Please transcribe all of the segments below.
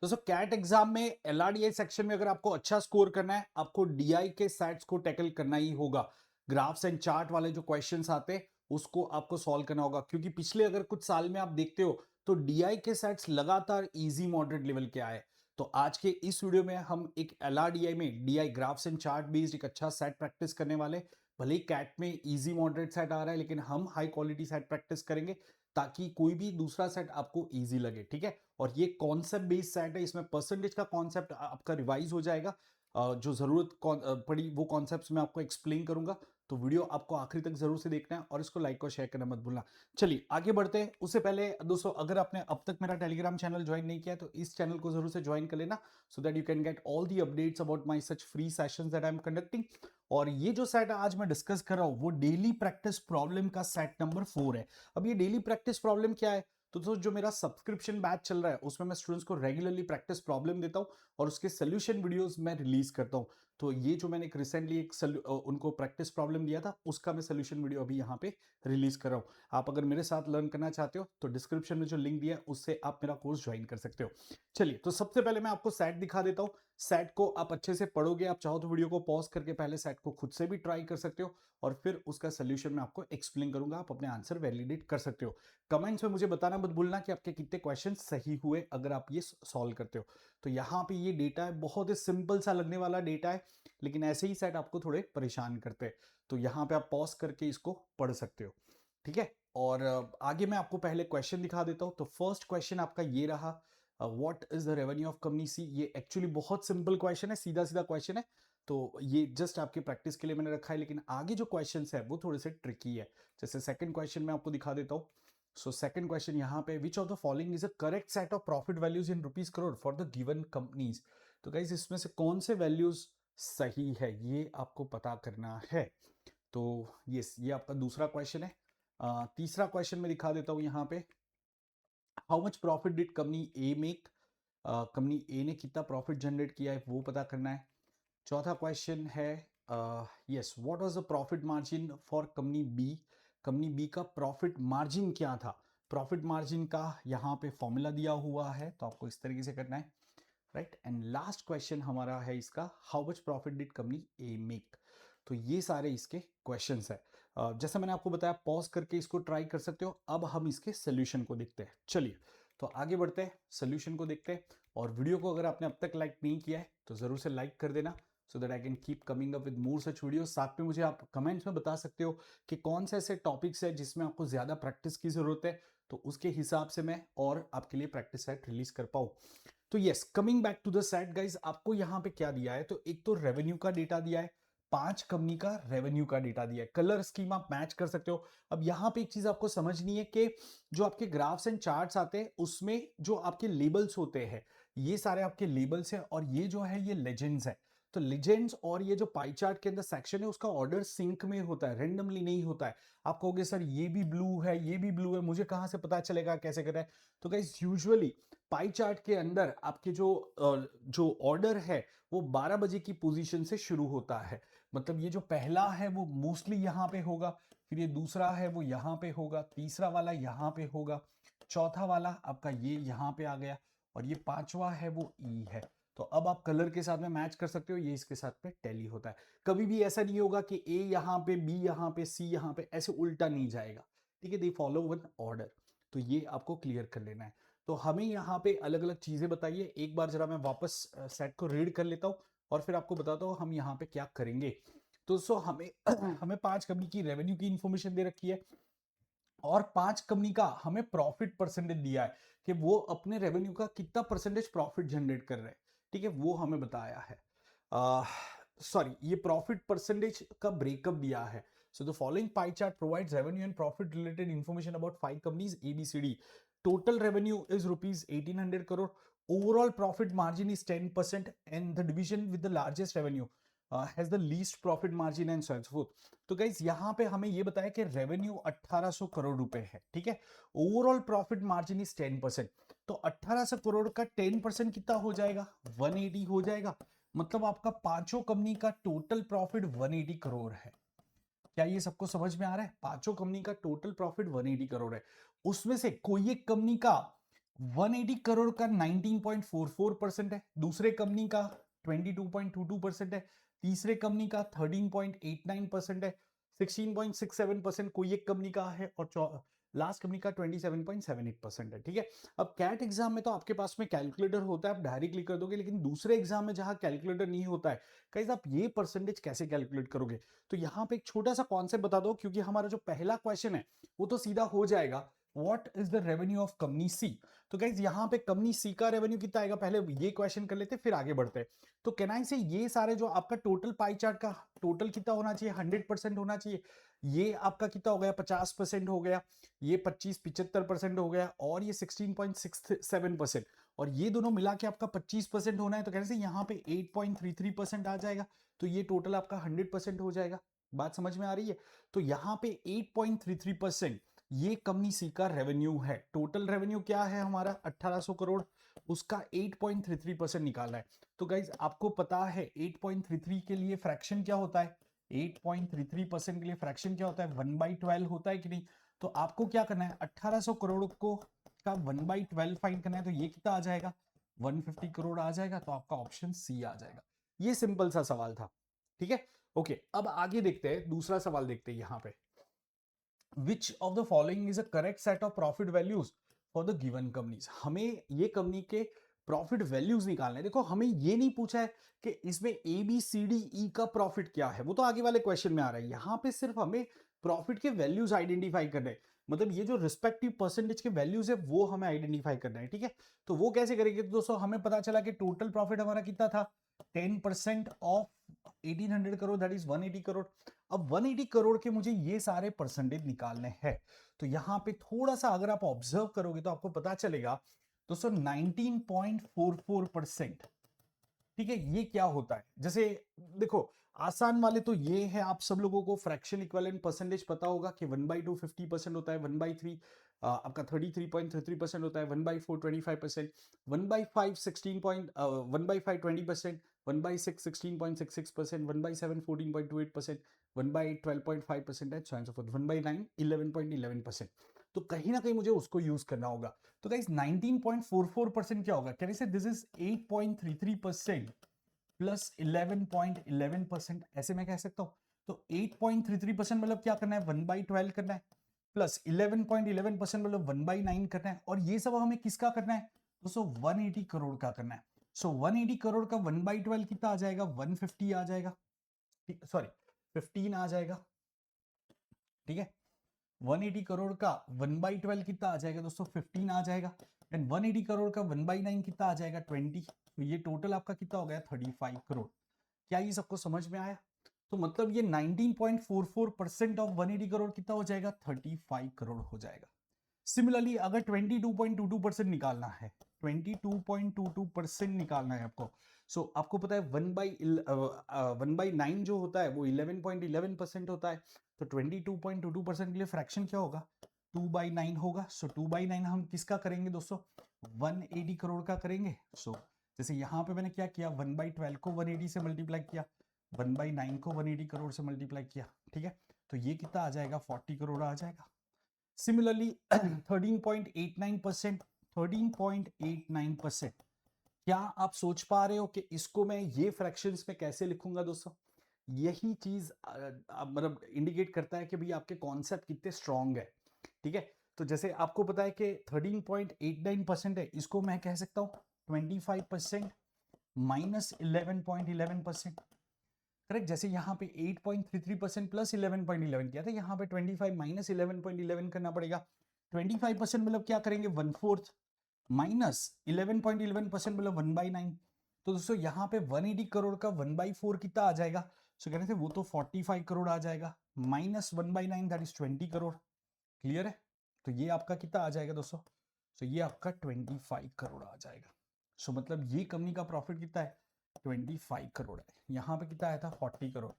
दोस्तों cat exam में LRDI section में अगर आपको अच्छा स्कोर करना है, आपको डीआई के सेट्स को टैकल करना ही होगा। ग्राफ्स एंड चार्ट वाले जो क्वेश्चंस आते हैं उसको आपको सॉल्व करना होगा, क्योंकि पिछले अगर कुछ साल में आप देखते हो तो डीआई के सेट्स लगातार इजी मॉडरेट लेवल के आए। तो आज के इस वीडियो में हम एक एलआरडीआई में DI graphs and chart based एक अच्छा सेट प्रैक्टिस करने वाले। भले ही कैट में इजी मॉडरेट सेट आ रहा है, लेकिन हम हाई क्वालिटी सेट प्रैक्टिस करेंगे ताकि कोई भी दूसरा सेट आपको इजी लगे। ठीक है, और ये कॉन्सेप्ट बेस्ड सेट है, इसमें परसेंटेज का कॉन्सेप्ट आपका रिवाइज हो जाएगा। जो जरूरत पड़ी वो कॉन्सेप्ट्स मैं आपको एक्सप्लेन करूंगा। तो वीडियो आपको आखिरी तक जरूर से देखना है और इसको लाइक और शेयर करना मत भूलना। चलिए आगे बढ़ते हैं। उससे पहले दोस्तों, अगर आपने अब तक मेरा टेलीग्राम चैनल ज्वाइन नहीं किया तो इस चैनल को जरूर से ज्वाइन कर लेना, so that you can get all the updates about my such free sessions that I am conducting. और ये जो सेट आज मैं डिस्कस कर रहा हूं वो डेली प्रैक्टिस प्रॉब्लम का सेट नंबर 4 है। अब ये डेली प्रैक्टिस प्रॉब्लम क्या है? तो दोस्तों, जो मेरा सब्सक्रिप्शन बैच चल रहा है उसमें मैं स्टूडेंट्स को रेगुलरली प्रैक्टिस प्रॉब्लम देता हूं और उसके सोल्यूशन वीडियोस मैं रिलीज करता हूं। तो ये जो मैंने एक रिसेंटली उनको प्रैक्टिस प्रॉब्लम दिया था उसका मैं सोल्यूशन वीडियो अभी यहाँ पे रिलीज कर रहा हूँ। आप अगर मेरे साथ लर्न करना चाहते हो तो डिस्क्रिप्शन में जो लिंक दिया है उससे आप मेरा कोर्स ज्वाइन कर सकते हो। चलिए, तो सबसे पहले मैं आपको सेट दिखा देता हूँ। सेट को आप अच्छे से पढ़ोगे, आप चाहो तो वीडियो को पॉज करके पहले सेट को खुद से भी ट्राई कर सकते हो और फिर उसका सोल्यूशन मैं आपको एक्सप्लेन करूंगा, आप अपने आंसर वैलिडेट कर सकते हो। कमेंट्स में मुझे बताना मत भूलना कि आपके कितने क्वेश्चन सही हुए अगर आप ये सॉल्व करते हो। तो यहाँ पे ये डेटा है, बहुत ही सिंपल सा लगने वाला डेटा है, लेकिन ऐसे ही सेट आपको थोड़े परेशान करते हैं। तो यहाँ पे आप पॉज करके इसको पढ़ सकते हो। ठीक है, और आगे मैं आपको पहले क्वेश्चन दिखा देता हूं। तो फर्स्ट क्वेश्चन आपका ये रहा, what is the revenue of company C. ये एक्चुअली बहुत सिंपल क्वेश्चन है, सीधा सीधा क्वेश्चन है। तो ये जस्ट आपके प्रैक्टिस के लिए मैंने रखा है, लेकिन आगे जो क्वेश्चंस है वो थोड़े से ट्रिकी है। जैसे सेकंड क्वेश्चन मैं आपको दिखा देता हूँ। सो सेकंड क्वेश्चन यहाँ पे, which of the following is a correct set of profit values in rupees crore for the given companies. तो गाइस, इसमें से कौन से वैल्यूज सही है ये आपको पता करना है। तो ये आपका दूसरा क्वेश्चन है। तीसरा क्वेश्चन मैं दिखा देता हूं यहाँ पे, how much profit did company A make. Company A ने कितना प्रॉफिट जनरेट किया है वो पता करना है। चौथा क्वेश्चन है, yes, what was the profit margin for company B. Company B का प्रॉफिट मार्जिन क्या था। प्रॉफिट मार्जिन का यहाँ पे फॉर्मूला दिया हुआ है, तो आपको इस तरीके से करना है, राइट। एंड लास्ट क्वेश्चन हमारा है इसका, how much profit did company A make. तो ये सारे इसके क्वेश्चंस है। जैसा मैंने आपको बताया, पॉज करके इसको ट्राई कर सकते हो। अब हम इसके सोल्यूशन को देखते हैं। चलिए, तो आगे बढ़ते हैं, सोल्यूशन को देखते हैं। और वीडियो को अगर आपने अब तक लाइक नहीं किया है तो जरूर से लाइक कर देना, so that I can keep coming up with more such video. साथ में मुझे आप कमेंट्स में बता सकते हो कि कौन से ऐसे टॉपिक्स है जिसमें आपको ज्यादा प्रैक्टिस की जरूरत है, तो उसके हिसाब से मैं और आपके लिए प्रैक्टिस सेट रिलीज कर पाऊँ। तो yes, coming back to the set guys, आपको यहाँ पे क्या दिया है, तो एक तो रेवेन्यू का डेटा दिया है, 5 कंपनी का रेवेन्यू का डेटा दिया है। कलर स्कीम आप मैच कर सकते हो। अब यहाँ पे एक चीज आपको समझनी है कि जो आपके ग्राफ्स एंड चार्ट्स आते हैं उसमें जो आपके लेबल्स होते हैं, ये सारे आपके लेबल्स हैं, और ये जो है ये लेजेंड्स है। तो लेजेंड्स और ये जो पाई चार्ट के अंदर सेक्शन है उसका ऑर्डर सिंक में होता है, रेंडमली नहीं होता है। आप कहोगे सर ये भी ब्लू है ये भी ब्लू है, मुझे कहां से पता चलेगा कैसे करें। तो गाइस, यूजुअली पाई चार्ट के अंदर आपके जो ऑर्डर है वो 12 बजे की पोजीशन से शुरू होता है। मतलब ये जो पहला है वो मोस्टली यहाँ पे होगा, फिर ये दूसरा है वो यहाँ पे होगा, तीसरा वाला यहाँ पे होगा, चौथा वाला आपका ये यहाँ पे आ गया, और ये पांचवा है वो ई है। तो अब आप कलर के साथ में मैच कर सकते हो, ये इसके साथ में टैली होता है। कभी भी ऐसा नहीं होगा कि ए यहाँ पे, बी यहाँ पे, सी यहाँ पे, ऐसे उल्टा नहीं जाएगा। ठीक है, दे फॉलो वन ऑर्डर। तो ये आपको क्लियर कर लेना है। तो हमें यहाँ पे अलग अलग चीजें बताइए, एक बार जरा मैं वापस सेट को रीड कर लेता हूँ और फिर आपको बताता हूँ हम यहाँ पे क्या करेंगे। तो सो हमें हमें 5 कंपनी की रेवेन्यू की इंफॉर्मेशन दे रखी है, और 5 कंपनी का हमें प्रॉफिट परसेंटेज दिया है कि वो अपने रेवेन्यू का कितना परसेंटेज प्रॉफिट जनरेट कर रहे हैं। ठीक है, वो हमें बताया है। सॉरी, ये प्रॉफिट परसेंटेज का ब्रेकअप दिया है। So the following pie chart provides revenue and profit related information about 5 companies ABCD. Total revenue is rupees 1800 crore. Overall profit margin is 10%, and the division with the largest revenue has the least profit margin and so forth. तो guys यहाँ पे हमें ये बताया कि revenue 1800 crore रुपए है। ठीक है, ओवरऑल प्रॉफिट मार्जिन इज 10%। तो 1800 करोड़ का 10% कितना हो जाएगा, 180 हो जाएगा। मतलब आपका पांचों कंपनी का टोटल प्रॉफिट 180 करोड़ है। क्या ये सबको समझ में आ रहा है? पांचों कंपनी का टोटल प्रॉफिट 180 करोड़ है। उसमें से कोई एक कंपनी का 180 करोड़ का 19.44% है, दूसरे कंपनी का 22.22% है, तीसरे कंपनी का 13.89% है, 16.67% कोई एक कंपनी का है और लास्ट कंपनी का 27.78% है। ठीक है, अब कैट एग्जाम में तो आपके पास में कैलकुलेटर होता है, आप डायरेक्टली कर दोगे, लेकिन दूसरे एग्जाम में जहां कैलकुलेटर नहीं होता है, गाइस आप ये परसेंटेज कैसे कैलकुलेट करोगे? तो यहाँ पे एक छोटा सा कॉन्सेप्ट बता दो, क्योंकि हमारा जो पहला क्वेश्चन है वो तो सीधा हो जाएगा, what is the revenue of company C. तो गाइज यहाँ पे कंपनी सी का रेवेन्यू कितना आएगा, पहले ये क्वेश्चन कर लेते फिर आगे बढ़ते हैं। तो कैन से ये सारे जो आपका टोटल पाई चार्ट का टोटल कितना होना चाहिए, 100% होना चाहिए। ये आपका कितना हो गया, 50% हो गया, ये 75% हो गया, और ये 16.67%, और ये दोनों मिला के आपका 25% होना है। तो कहने से यहाँ पे 8.33% आ जाएगा, तो ये टोटल आपका 100% हो जाएगा। बात समझ में आ रही है? तो यहाँ पे 8.33% ये कंपनी सी का रेवेन्यू है। टोटल रेवेन्यू क्या है हमारा 1800 करोड़, उसका 8.33% निकाला है। तो गाइज आपको पता है 8.33 के लिए फ्रैक्शन क्या होता है, 8.33% के लिए फ्रैक्शन क्या होता है, 1/12 होता है कि नहीं। तो आपको क्या करना है, 1800 करोड़ को का 1/12 फाइंड करना है। तो ये कितना आ जाएगा, 150 करोड़ आ जाएगा। तो आपका ऑप्शन सी आ जाएगा। ये सिंपल सा सवाल था। ठीक है, ओके, अब आगे देखते हैं, दूसरा सवाल देखते हैं यहाँ पे। Which of the following is a correct set of profit values for the given companies? हमें ये कंपनी के प्रॉफिट वैल्यूज निकालने हैं। देखो हमें ये नहीं पूछा है कि इसमें A B C D E का प्रॉफिट क्या है, वो तो आगे वाले क्वेश्चन में आ रहा है। यहाँ पे सिर्फ हमें प्रॉफिट के वैल्यूज आइडेंटिफाई करने हैं, मतलब ये जो रिस्पेक्टिव परसेंटेज के वैल्यूज है वो हमें आइडेंटिफाई करना है। ठीक है, तो वो कैसे करेंगे? तो दोस्तों हमें पता चला कि टोटल प्रॉफिट हमारा कितना था, 10% of 1800 crore, that is 180 crore. अब 180 करोड़ के मुझे ये सारे परसेंटेज निकालने हैं। तो यहां पे थोड़ा सा अगर आप ऑब्जर्व करोगे तो आपको पता चलेगा दोस्तों 19.44%। ठीक है, ये क्या होता है, जैसे देखो आसान वाले तो ये है, आप सब लोगों को फ्रैक्शन इक्विवेलेंट परसेंटेज पता होगा कि 1/2 50% होता है, 1/3 आपका 33.33% होता है, 1/4 25%, 1/5 1/5 20%, 1/6 16.66%, 1/7 14.28%, 1/8 12.5% and so on so fourth, 1/9 11.11%। तो कहीं ना कहीं मुझे उसको यूज करना होगा। तो गाइस 19.44% क्या होगा, कैन आई से दिस इज 8.33% प्लस 11.11%, ऐसे मैं कह सकता हूं। तो 8.33% मतलब क्या करना है, 1/12 करना है, प्लस 11.11% मतलब 1/9 करना है, और ये सब हमें किसका करना है दोस्तों, 180 करोड़ का करना है। सो 180 करोड़ का 1/12 कितना आ जाएगा, 150 आ जाएगा, सॉरी 15 आ जाएगा। ठीक है, 180 करोड़ का 1/12 कितना आ जाएगा दोस्तों, 15 आ जाएगा, एंड 180 करोड़ का 1/9 कितना आ जाएगा, 20। तो ये टोटल आपका कितना हो गया, 35 करोड़। क्या ये सबको समझ में आया? तो मतलब ये 19.44% ऑफ 180 करोड़ कितना हो जाएगा, 35 करोड़ हो जाएगा। सिमिलरली अगर 22.22% निकालना है, 22.22% निकालना है आपको, सो आपको पता है 1/9 जो होता है वो 11.11% होता है। तो 22.22% के लिए फ्रैक्शन क्या होगा, 2/9 होगा। सो 2/9 हम किसका करेंगे दोस्तों, 180 करोड़ का करेंगे। सो जैसे यहाँ पे मैंने क्या किया, 1/12 को 180 से मल्टीप्लाई किया, 1/9 को 180 करोड़ से मल्टीप्लाई किया। ठीक है, तो ये कितना आ जाएगा, 40 करोड़ आ जाएगा। सिमिलरली 13.89%, 13.89%, क्या आप सोच पा रहे हो कि इसको मैं ये फ्रैक्शंस में कैसे लिखूंगा दोस्तों? यही चीज मतलब इंडिकेट करता है कि भाई आपके कॉन्सेप्ट कितने स्ट्रांग है। ठीक है, तो जैसे आपको पता है कि 13.89% है, इसको मैं कह सकता हूं 25% माइनस 11.11%। करेक्ट, जैसे यहाँ पे 8.33% प्लस 11.11 किया था, यहाँ पे 25 माइनस 11.11 करना पड़ेगा। 25% मतलब क्या करेंगे, 1/4 माइनस 11.11% मतलब 1/9। तो दोस्तों यहाँ पे 180 करोड़ का 1/4 कितना आ जाएगा, सो कह रहे थे वो तो 45 करोड़ आ जाएगा, minus 1/9 that is 20 crore. Clear है? तो ये आपका कितना आ जाएगा दोस्तों, सो ये आपका 25 करोड़ आ जाएगा। सो मतलब ये कंपनी का प्रॉफिट कितना है, 25 करोड़ है। यहाँ पे कितना आया था, 40 करोड़।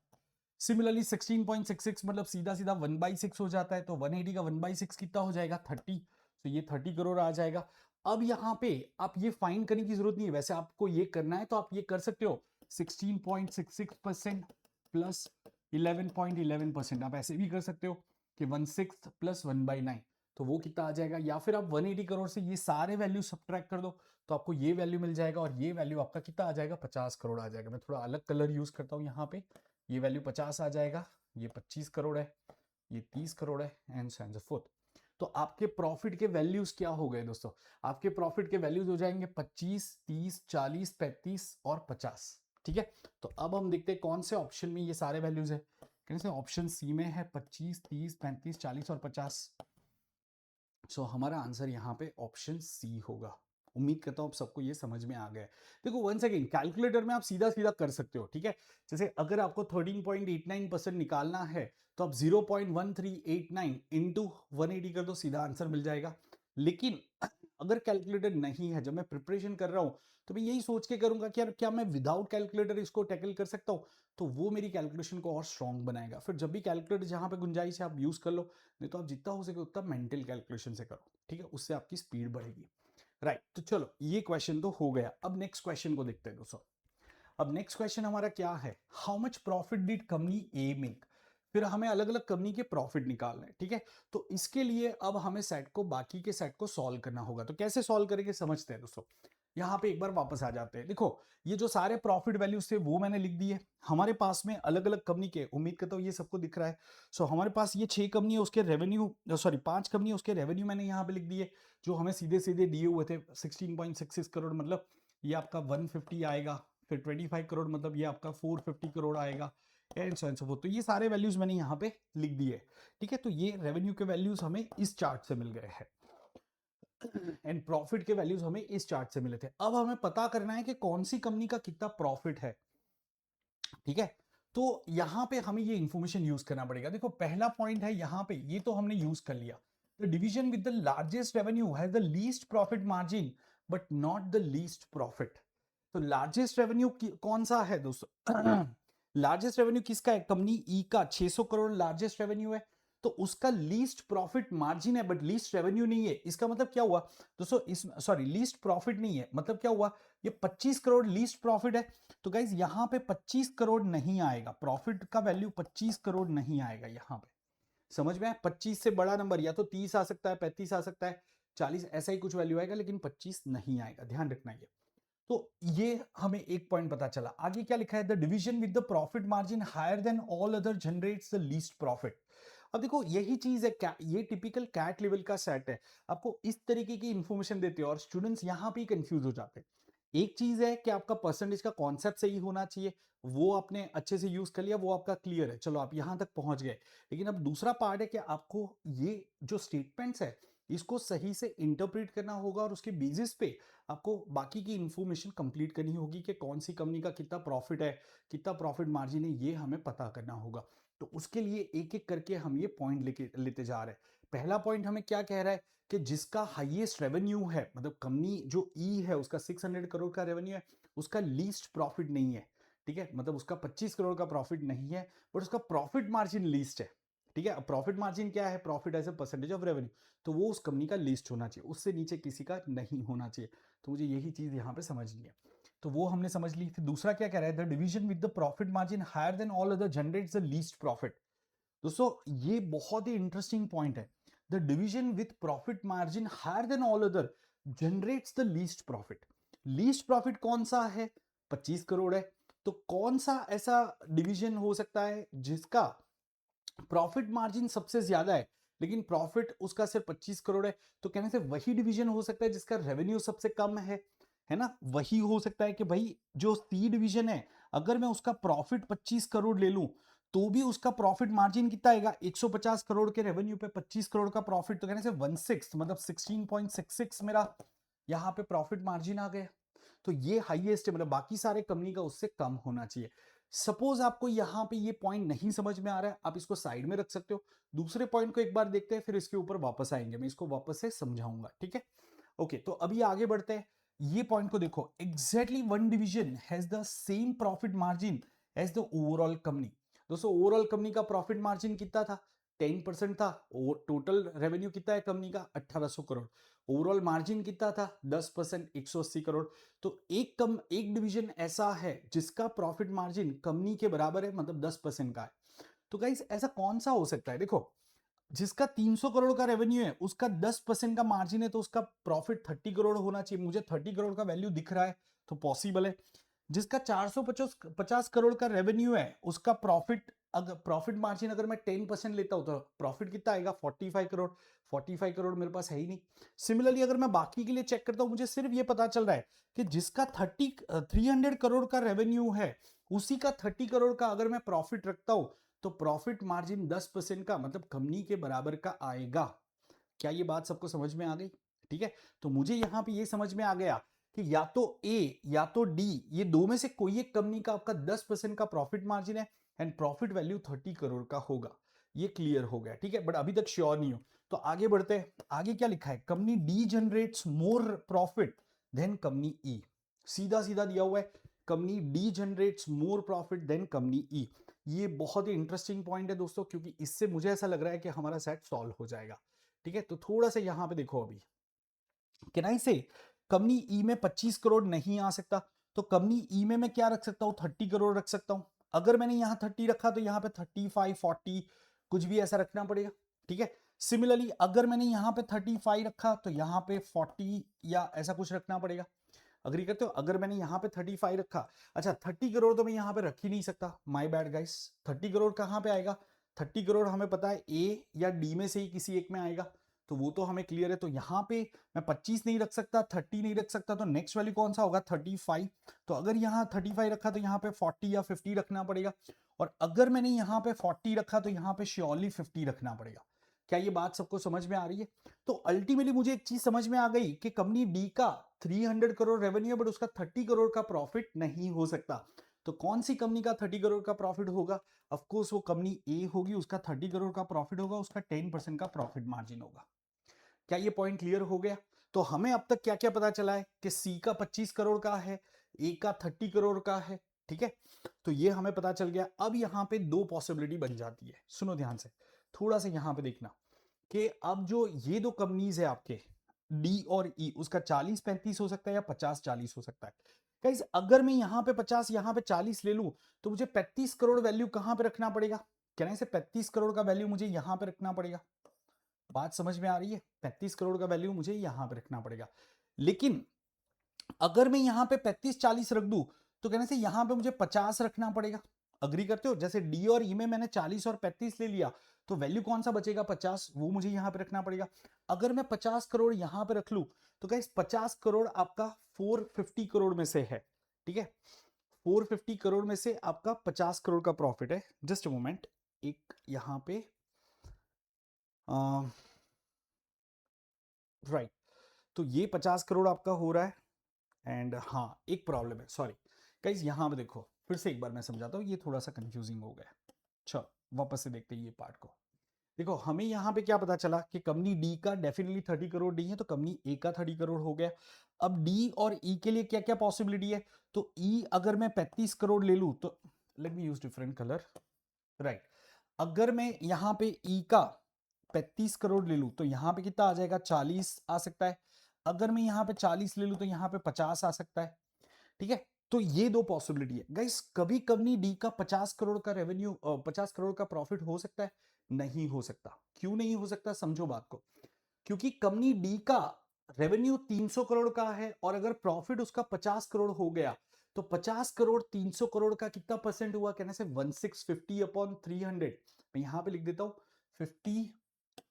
सिमिलरली 16.66 मतलब सीधा सीधा 1/6 हो जाता है, तो 180 का 1/6 कितना हो जाएगा, 30। तो ये 30 करोड़ आ जाएगा। अब यहाँ पे आप ये फाइंड करने की जरूरत नहीं है, वैसे आपको ये करना है तो आप ये कर सकते हो, 16.66% प्लस 11.11%, आप ऐसे भी कर सकते हो कि 1/6 प्लस 1/9। तो वो कितना आ जाएगा, या फिर आप 180 करोड़ से ये सारे वैल्यू सब्ट्रैक्ट कर दो तो आपको ये वैल्यू मिल जाएगा, और ये वैल्यू आपका कितना आ जाएगा, 50 करोड़ आ जाएगा। मैं थोड़ा अलग कलर यूज करता हूँ यहाँ पे, ये वैल्यू 50 आ जाएगा, ये 25 करोड़ है, ये 30 करोड़ है, and so and so fourth. तो आपके प्रॉफिट के वैल्यूज क्या हो गए दोस्तों, आपके प्रॉफिट के वैल्यूज हो जाएंगे 25, 30, 40, 35 और 50। ठीक है, तो अब हम देखते हैं कौन से ऑप्शन में ये सारे वैल्यूज है। कैसे, ऑप्शन सी में है 25, 30, 35, 40 और 50। सो हमारा आंसर यहाँ पे ऑप्शन सी होगा। उम्मीद करता हूँ आप सबको ये समझ में आ गया है। देखो वंस अगेन कैलकुलेटर में आप सीधा सीधा कर सकते हो, ठीक है। जैसे अगर आपको 13.89% निकालना है तो आप 0.1389 इंटू 180 कर दो, सीधा आंसर मिल जाएगा। लेकिन अगर कैलकुलेटर नहीं है, जब मैं प्रिपरेशन कर रहा हूँ तो मैं यही सोच के करूंगा कि यार क्या मैं विदाउट कैलकुलेटर इसको टैकल कर सकता हूँ, तो वो मेरी कैलकुलेशन को और स्ट्रांग बनाएगा। फिर जब भी कैलकुलेटर जहां पे गुंजाइश है आप यूज कर लो, नहीं तो आप जितना हो सके उतना मेंटल कैलकुलेशन से करो, ठीक है, उससे आपकी स्पीड बढ़ेगी। राइट, तो चलो ये क्वेश्चन तो हो गया। अब नेक्स्ट क्वेश्चन को देखते हैं दोस्तों। अब नेक्स्ट क्वेश्चन हमारा क्या है, how much profit did company A make. फिर हमें अलग अलग कंपनी के प्रॉफिट निकालना है, ठीक है। तो इसके लिए अब हमें सेट को, बाकी के सेट को सॉल्व करना होगा। तो कैसे सॉल्व करेंगे समझते हैं दोस्तों। यहाँ पे एक बार वापस आ जाते हैं। देखो ये जो सारे प्रॉफिट वैल्यूज थे वो मैंने लिख दिए। हमारे पास में अलग अलग कंपनी के, उम्मीद करता हूँ ये सबको दिख रहा है। सो हमारे पास ये 6 कंपनी है, उसके रेवेन्यू, सॉरी 5 कंपनी है, उसके रेवेन्यू मैंने यहाँ पे लिख दिए जो हमें सीधे सीधे दिए हुए थे। 16.66 करोड़ मतलब ये आपका 150 आएगा, फिर 25 करोड़ मतलब ये आपका 450 करोड़ आएगा, and so and so fourth. तो ये सारे वैल्यूज मैंने यहाँ पे लिख दिए, ठीक है। तो ये रेवेन्यू के वैल्यूज हमें इस चार्ट से मिल गए हैं, एंड प्रॉफिट के वैल्यूज हमें इस चार्ट से मिले थे। अब हमें पता करना है कि कौन सी कंपनी का कितना प्रॉफिट है, ठीक है। तो यहां पे हमें ये इंफॉर्मेशन यूज करना पड़ेगा। देखो पहला पॉइंट है यहां पे, ये तो हमने यूज कर लिया, the division with the largest revenue has the least profit margin but not the least profit. तो लार्जेस्ट रेवेन्यू कौन सा है दोस्तों, लार्जेस्ट रेवेन्यू किसका है, कंपनी ई का 600 करोड़ लार्जेस्ट रेवेन्यू है। तो उसका लीस्ट प्रॉफिट मार्जिन है बट लीस्ट रेवेन्यू नहीं है। इसका मतलब क्या हुआ दोस्तों, इस सॉरी लीस्ट प्रॉफिट नहीं है, मतलब क्या हुआ, ये 25 करोड़ लीस्ट प्रॉफिट है। तो गाइज यहां पे 25 करोड़ नहीं आएगा, प्रॉफिट का वैल्यू 25 करोड़ नहीं आएगा यहां पे। समझ में आया, 25 से बड़ा नंबर या तो 30 आ सकता है, 35 आ सकता है, 40 ऐसा ही कुछ वैल्यू आएगा, लेकिन 25 नहीं आएगा, ध्यान रखना ये। तो ये हमें एक पॉइंट पता चला। आगे क्या लिखा है, the division with the profit margin higher than all other generates the least profit. अब देखो यही चीज है, ये टिपिकल कैट लेवल का सेट है, आपको इस तरीके की इंफॉर्मेशन देते हैं और स्टूडेंट्स यहां पे कंफ्यूज हो जाते हैं। एक चीज है कि आपका परसेंटेज का कॉन्सेप्ट सही होना चाहिए, वो आपने अच्छे से यूज कर लिया, वो आपका क्लियर है, चलो आप यहां तक पहुंच गए। लेकिन अब दूसरा पार्ट है कि आपको ये जो स्टेटमेंट्स है इसको सही से इंटरप्रेट करना होगा, और उसके बेसिस पे आपको बाकी की इंफॉर्मेशन कंप्लीट करनी होगी कि कौन सी कंपनी का कितना प्रॉफिट है, कितना प्रॉफिट मार्जिन है, ये हमें पता करना होगा। तो उसके लिए एक एक करके हम ये पॉइंट लेते जा रहे हैं। पहला पॉइंट हमें क्या कह रहा है कि जिसका हाईएस्ट रेवेन्यू है, मतलब कंपनी जो ई है उसका 600 करोड़ का रेवेन्यू है, उसका लीस्ट प्रॉफिट नहीं है, ठीक है, मतलब उसका 25 करोड़ का प्रॉफिट नहीं है, बट उसका प्रॉफिट मार्जिन लीस्ट है, ठीक है। प्रॉफिट मार्जिन क्या है, profit as a percentage of revenue, तो वो उस कंपनी का लीस्ट होना चाहिए, उससे नीचे किसी का नहीं होना चाहिए। तो मुझे यही चीज यहां पे समझनी है, तो वो हमने समझ ली। फिर दूसरा क्या कह रहा है, the division with the profit margin higher than all other generates the least profit. दोस्तों ये बहुत ही इंटरेस्टिंग पॉइंट है, the division with profit margin higher than all other generates the least profit. Least profit कौन सा है, 25 करोड़ है। तो कौन सा ऐसा डिवीजन हो सकता है जिसका प्रॉफिट मार्जिन सबसे ज्यादा है लेकिन प्रॉफिट उसका सिर्फ 25 करोड़ है। तो कहने से वही डिवीजन हो सकता है जिसका रेवेन्यू सबसे कम है ना। वही हो सकता है कि भाई जो सी डिवीजन है, अगर मैं उसका प्रॉफिट 25 करोड़ ले लूं तो भी उसका प्रॉफिट मार्जिन कितना आएगा, 150 करोड़ के रेवेन्यू पे 25 करोड़ का प्रॉफिट, तो कहने से 1/6 मतलब 16.66 मेरा यहाँ पे प्रॉफिट मार्जिन आ गया। तो ये हाईएस्ट है, मतलब बाकी सारे कंपनी का उससे कम होना चाहिए। सपोज आपको यहां पे ये पॉइंट नहीं समझ में आ रहा है, आप इसको साइड में रख सकते हो, दूसरे पॉइंट को एक बार देखते हैं, फिर इसके ऊपर वापस आएंगे, मैं इसको वापस से समझाऊंगा, ठीक है। ओके, तो अभी आगे बढ़ते हैं। ये पॉइंट को देखो, exactly one division has the same profit margin as the overall company. दोस्तों ओवरऑल कंपनी का प्रॉफिट मार्जिन कितना था, 10% था, और टोटल रेवेन्यू कितना है कंपनी का, 1800 करोड़। ओवरऑल मार्जिन कितना था, 10%, 180 करोड़। तो एक डिवीजन ऐसा है जिसका प्रॉफिट मार्जिन कंपनी के बराबर है, मतलब 10% का है। तो गाइस ऐसा कौन सा हो सकता है, देखो जिसका 300 करोड़ का रेवेन्यू है उसका 10% का मार्जिन है, तो उसका प्रॉफिट 30 करोड़ होना चाहिए। मुझे 30 करोड़ का वैल्यू दिख रहा है तो पॉसिबल है। जिसका 450 करोड़ का रेवेन्यू है उसका प्रॉफिट, अगर प्रॉफिट मार्जिन अगर मैं 10% लेता हूं तो प्रॉफिट कितना आएगा, 45 करोड़। 45 करोड़ मेरे पास है ही नहीं। सिमिलरली अगर मैं बाकी के लिए चेक करता हूं, मुझे सिर्फ ये पता चल रहा है कि जिसका 300 करोड़ का रेवेन्यू है उसी का 30 करोड़ का अगर मैं प्रॉफिट रखता हूं तो प्रॉफिट मार्जिन 10% का मतलब कंपनी के बराबर का आएगा। क्या ये बात सबको समझ में आ गई? ठीक है, तो मुझे यहां पे ये समझ में आ गया कि या तो ए या तो डी, ये दो में से कोई एक कंपनी का आपका 10% का प्रॉफिट मार्जिन है एंड प्रॉफिट वैल्यू 30 करोड़ का होगा। ये क्लियर हो गया, ठीक है, बट अभी तक श्योर नहीं हो तो आगे बढ़ते हैं। आगे क्या लिखा है, company D generates more profit than company E. सीधा सीधा दिया हुआ है, company D generates more profit than company E. ये बहुत ही इंटरेस्टिंग पॉइंट है दोस्तों, क्योंकि इससे मुझे ऐसा लग रहा है कि हमारा सेट सॉल्व हो जाएगा। ठीक है, तो थोड़ा सा यहां पे देखो, अभी कैन से कंपनी ई में 25 करोड़ नहीं आ सकता, तो कंपनी ई में मैं क्या रख सकता हूं, 30 करोड़ रख सकता हूं। अगर मैंने यहां 30 रखा तो यहां पे 35 40 कुछ भी ऐसा रखना पड़ेगा। ठीक है, सिमिलरली अगर मैंने यहां पे 35 रखा तो यहां पे 40 या ऐसा कुछ रखना पड़ेगा। अग्री करते हो? अगर मैंने यहां पे 35 रखा, अच्छा 30 करोड़ तो मैं यहां पे रख ही नहीं सकता, माय बैड गाइस। 30 करोड़ कहां पे आएगा, 30 करोड़ हमें पता है ए या डी में से ही किसी एक में आएगा, तो वो तो हमें क्लियर है। तो यहां पे मैं 25 नहीं रख सकता, 30 नहीं रख सकता, तो नेक्स्ट वैल्यू कौन सा होगा, 35। तो अगर यहां 35 रखा तो यहां पे 40 या 50 रखना पड़ेगा, और अगर मैंने यहां पे 40 रखा तो यहां पे श्योरली 50 रखना पड़ेगा। क्या ये बात सबको समझ में आ रही है? तो अल्टीमेटली मुझे एक चीज समझ में आ गई कि कंपनी डी का 300 करोड़ रेवेन्यू है बट उसका 30 करोड़ का प्रॉफिट नहीं हो सकता। तो कौन सी कंपनी का 30 करोड़ का प्रॉफिट होगा? ऑफ कोर्स वो कंपनी ए होगी, उसका 30 करोड़ का प्रॉफिट होगा, उसका 10% का प्रॉफिट मार्जिन होगा। क्या ये पॉइंट क्लियर हो गया? तो हमें अब तक क्या क्या पता चला है कि सी का 25 करोड़ का है, ए का 30 करोड़ का है। ठीक है, तो ये हमें पता चल गया। अब यहां पे दो पॉसिबिलिटी बन जाती है, सुनो ध्यान से, थोड़ा सा यहां पे देखना कि अब जो ये दो कंपनीज है आपके डी और ई, उसका 40-35 हो सकता है या 50-40 हो सकता है। गाइस अगर मैं यहां पे 50 यहां पे 40 ले लूं तो मुझे 35 करोड़ वैल्यू कहां पे रखना पड़ेगा? कहने से 35 करोड़ का वैल्यू मुझे यहां पे रखना पड़ेगा। बात समझ में आ रही है? 35 करोड़ का वैल्यू मुझे यहां पे रखना पड़ेगा। लेकिन अगर मैं यहां पे 35-40 रख दूं तो कहने से यहां पे मुझे 50 रखना पड़ेगा। अग्री करते हो? जैसे डी और ई में मैंने 40 और 35 ले लिया तो वैल्यू कौन सा बचेगा, 50, वो मुझे यहां पे रखना पड़ेगा। अगर मैं 50 करोड़ यहां पे रख लूं तो गाइस 50 करोड़ आपका 450 करोड़ में से है। ठीक है, 450 करोड़ में से आपका 50 करोड़ का प्रॉफिट है। जस्ट अ मोमेंट, एक यहां पे राइट, तो ये 50 करोड़ आपका हो रहा है। एंड हाँ, एक प्रॉब्लम है, सॉरी गाइस, यहां पे देखो फिर से एक बार मैं समझाता हूँ, ये थोड़ा सा कंफ्यूजिंग हो गया। चलो वापस से देखते हैं ये पार्ट को। देखो हमें यहां पे क्या पता चला कि कंपनी डी का डेफिनेटली 30 करोड़ डी है, तो कंपनी ए का 30 करोड़ हो गया। अब डी और ई के लिए क्या क्या पॉसिबिलिटी है? तो ई अगर मैं 35 करोड़ ले लूं तो let me use different colour, right. अगर मैं यहां पे ई का 35 करोड़ ले लूं तो यहां पे कितना आ जाएगा, 40 आ सकता है। अगर मैं यहां पे 40 ले लूं तो यहां पे 50 आ सकता है। ठीक है, तो ये दो पॉसिबिलिटी है गाइस। कभी कंपनी डी का 50 करोड़ का रेवेन्यू, 50 करोड़ का प्रॉफिट हो सकता है? नहीं हो सकता। क्यों नहीं हो सकता, समझो बात को। क्योंकि कंपनी डी का रेवेन्यू 300 करोड़ का है और अगर प्रॉफिट उसका 50 करोड़ हो गया तो 50 करोड़ 300 करोड़ का कितना परसेंट हुआ, कहने से 1650 अपॉन 300। मैं यहां पे लिख देता हूं 50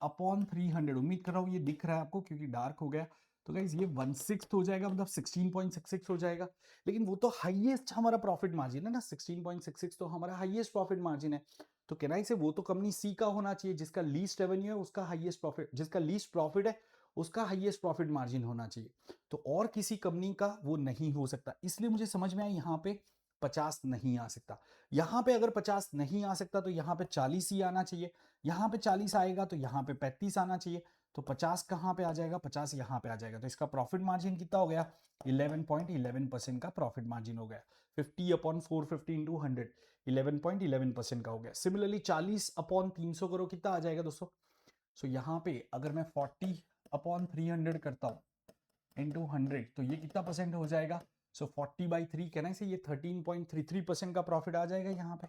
अपॉन 300। उम्मीद कर रहा हूं ये दिख रहा है आपको, क्योंकि डार्क हो गया। तो गाइस ये 1/6 हो जाएगा, मतलब 16.66 हो जाएगा। लेकिन वो तो हाईएस्ट हमारा प्रॉफिट मार्जिन है ना, 16.66 तो हमारा हाईएस्ट प्रॉफिट मार्जिन है। तो कहना से वो तो कंपनी सी का होना चाहिए, जिसका लीस्ट रेवेन्यू है उसका हाईएस्ट प्रॉफिट, जिसका लीस्ट प्रॉफिट है उसका हाईएस्ट प्रॉफिट मार्जिन होना चाहिए। तो और किसी कंपनी का वो नहीं हो सकता। इसलिए मुझे समझ में आया यहाँ पे 50 नहीं आ सकता। यहां पे अगर 50 नहीं आ सकता तो यहां पे 40 ही आना चाहिए। यहां पे 40 आएगा तो यहां पे 35 आना चाहिए। तो 50 कहां पे आ जाएगा, 50 यहां पे आ जाएगा। तो इसका प्रॉफिट मार्जिन कितना हो गया, 11.11% का प्रॉफिट मार्जिन हो गया। 50 अपॉन 450 इंटू 100, 11.11% का हो गया। सिमिलरली 40 अपॉन 300 करो, कितना आ जाएगा दोस्तों? सो यहाँ पे अगर मैं 40 अपॉन 300 करता हूं इंटू 100 तो ये कितना परसेंट हो जाएगा? सो 40/3 कहना है से ये 13.33% का प्रॉफिट आ जाएगा यहाँ पे।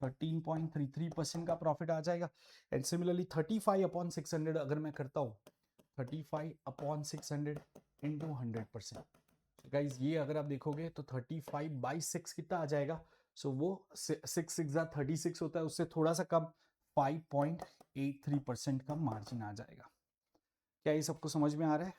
13.33% का प्रॉफिट आ जाएगा। एंड सिमिलरली 35/600 अगर मैं करता हूँ, 35/600 इंटू 100%, गाइज ये अगर आप देखोगे तो 35/6 कितना आ जाएगा? सो वो 6 6 36 होता है, उससे थोड़ा सा कम 5.83% का मार्जिन आ जाएगा। क्या ये सबको समझ में आ रहा है?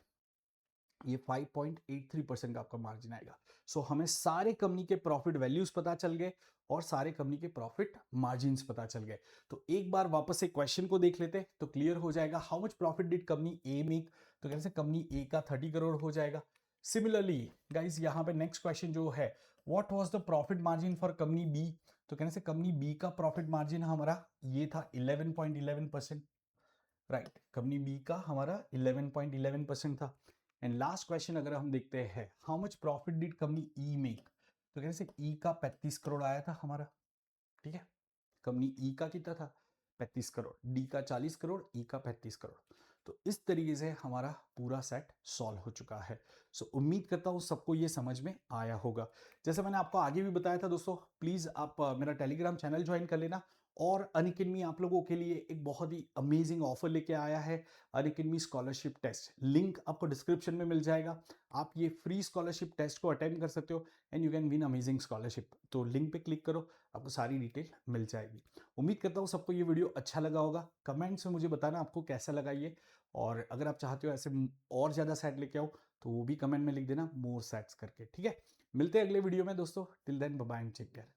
ये 5.83% का आपका मार्जिन आएगा। सो हमें सारे कंपनी के प्रॉफिट वैल्यूज पता चल गए और सारे कंपनी के प्रॉफिट मार्जिन्स पता चल गए। तो एक बार वापस से क्वेश्चन को देख लेते तो क्लियर हो जाएगा। How much profit did company A make? तो कैसे कंपनी ए का 30 करोड़ हो जाएगा। सिमिलरली गाइज यहाँ पे नेक्स्ट क्वेश्चन जो है, what was the profit margin for company B? तो कहने से कंपनी बी का प्रॉफिट मार्जिन हमारा ये था 11.11%, राइट। कंपनी बी का हमारा 11.11% था। एंड लास्ट क्वेश्चन अगर हम देखते हैं, how much profit did company E make? तो कैसे ई का 35 करोड़ आया था हमारा, ठीक है। कंपनी ई का कितना था? 35 करोड़। डी का 40 करोड़, ई का 35 करोड़। तो इस तरीके से हमारा पूरा सेट सॉल्व हो चुका है। सो उम्मीद करता हूँ सबको ये समझ में आया होगा। जैसे मैंने आपको आगे भी बताया था दोस्तों, प्लीज आप मेरा टेलीग्राम चैनल ज्वाइन कर लेना। और अनअकैडमी आप लोगों के लिए एक बहुत ही अमेजिंग ऑफर लेके आया है, अनअकैडमी स्कॉलरशिप टेस्ट। लिंक आपको डिस्क्रिप्शन में मिल जाएगा। आप ये फ्री स्कॉलरशिप टेस्ट को अटेंड कर सकते हो and you can win amazing scholarship. तो लिंक पे क्लिक करो, आपको सारी डिटेल मिल जाएगी। उम्मीद करता हूँ सबको ये वीडियो अच्छा लगा होगा। कमेंट्स में मुझे बताना आपको कैसा लगा ये। और अगर आप चाहते हो ऐसे और ज़्यादा सेट लेके आओ तो वो भी कमेंट में लिख देना, मोर सेट्स करके, ठीक है। मिलते हैं अगले वीडियो में दोस्तों। Till then bye bye and take care.